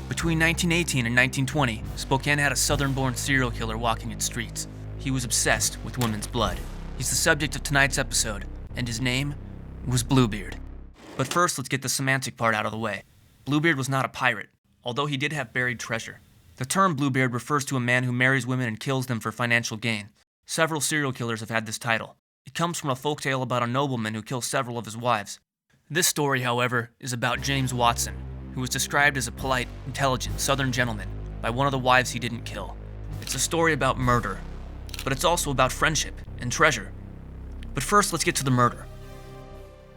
Between 1918 and 1920, Spokane had a southern-born serial killer walking its streets. He was obsessed with women's blood. He's the subject of tonight's episode, and his name was Bluebeard. But first, let's get the semantic part out of the way. Bluebeard was not a pirate, although he did have buried treasure. The term Bluebeard refers to a man who marries women and kills them for financial gain. Several serial killers have had this title. It comes from a folktale about a nobleman who kills several of his wives. This story, however, is about James Watson, who was described as a polite, intelligent Southern gentleman by one of the wives he didn't kill. It's a story about murder, but it's also about friendship and treasure. But first, let's get to the murder.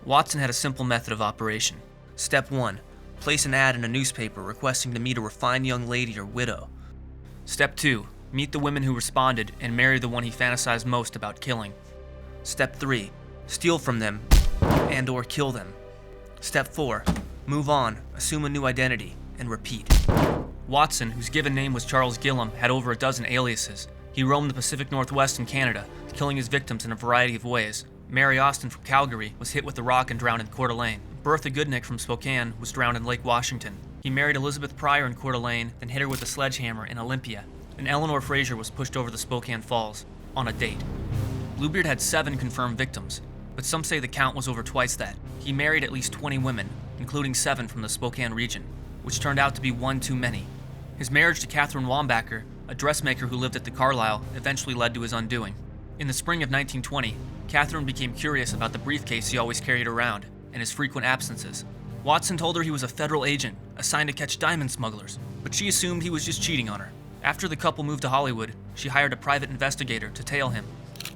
Watson had a simple method of operation. Step 1. Place an ad in a newspaper requesting to meet a refined young lady or widow. Step 2. Meet the women who responded and marry the one he fantasized most about killing. Step 3. Steal from them and/or kill them. Step 4. Move on, assume a new identity, and repeat. Watson, whose given name was Charles Gillam, had over a dozen aliases. He roamed the Pacific Northwest and Canada, killing his victims in a variety of ways. Mary Austin from Calgary was hit with a rock and drowned in Coeur d'Alene. Bertha Goodnick from Spokane was drowned in Lake Washington. He married Elizabeth Pryor in Coeur d'Alene, then hit her with a sledgehammer in Olympia. And Eleanor Fraser was pushed over the Spokane Falls on a date. Bluebeard had 7 confirmed victims, but some say the count was over twice that. He married at least 20 women, including 7 from the Spokane region, which turned out to be one too many. His marriage to Catherine Wambacher, a dressmaker who lived at the Carlisle, eventually led to his undoing. In the spring of 1920, Catherine became curious about the briefcase he always carried around and his frequent absences. Watson told her he was a federal agent assigned to catch diamond smugglers, but she assumed he was just cheating on her. After the couple moved to Hollywood, she hired a private investigator to tail him.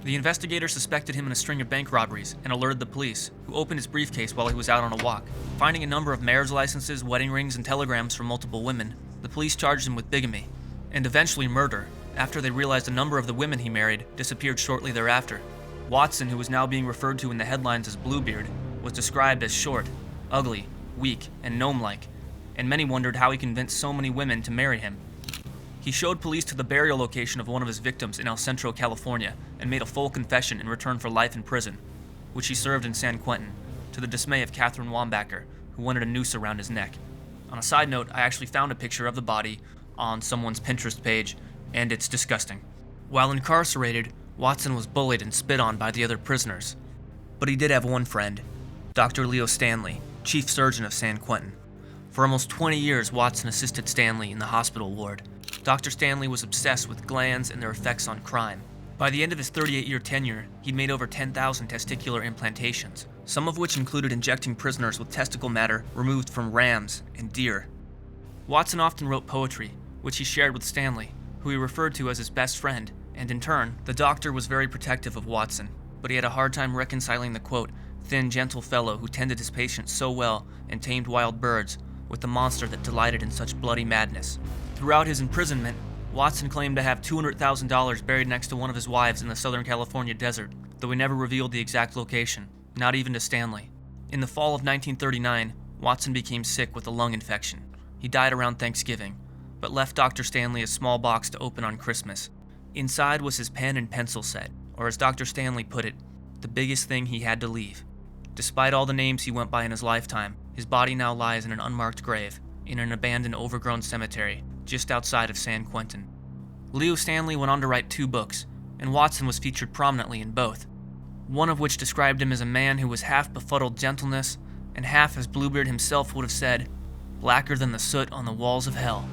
The investigator suspected him in a string of bank robberies and alerted the police, who opened his briefcase while he was out on a walk. Finding a number of marriage licenses, wedding rings, and telegrams from multiple women, the police charged him with bigamy, and eventually murder, after they realized a number of the women he married disappeared shortly thereafter. Watson, who was now being referred to in the headlines as Bluebeard, was described as short, ugly, weak, and gnome-like, and many wondered how he convinced so many women to marry him. He showed police to the burial location of one of his victims in El Centro, California, and made a full confession in return for life in prison, which he served in San Quentin, to the dismay of Catherine Wambacher, who wanted a noose around his neck. On a side note, I actually found a picture of the body on someone's Pinterest page, and it's disgusting. While incarcerated, Watson was bullied and spit on by the other prisoners. But he did have one friend, Dr. Leo Stanley, chief surgeon of San Quentin. For almost 20 years, Watson assisted Stanley in the hospital ward. Dr. Stanley was obsessed with glands and their effects on crime. By the end of his 38-year tenure, he'd made over 10,000 testicular implantations, some of which included injecting prisoners with testicle matter removed from rams and deer. Watson often wrote poetry, which he shared with Stanley, who he referred to as his best friend, and in turn, the doctor was very protective of Watson, but he had a hard time reconciling the, quote, thin, gentle fellow who tended his patients so well and tamed wild birds, with the monster that delighted in such bloody madness. Throughout his imprisonment, Watson claimed to have $200,000 buried next to one of his wives in the Southern California desert, though he never revealed the exact location, not even to Stanley. In the fall of 1939, Watson became sick with a lung infection. He died around Thanksgiving, but left Dr. Stanley a small box to open on Christmas. Inside was his pen and pencil set, or as Dr. Stanley put it, the biggest thing he had to leave. Despite all the names he went by in his lifetime, his body now lies in an unmarked grave, in an abandoned overgrown cemetery, just outside of San Quentin. Leo Stanley went on to write 2 books, and Watson was featured prominently in both, one of which described him as a man who was half befuddled gentleness, and half, as Bluebeard himself would have said, blacker than the soot on the walls of hell.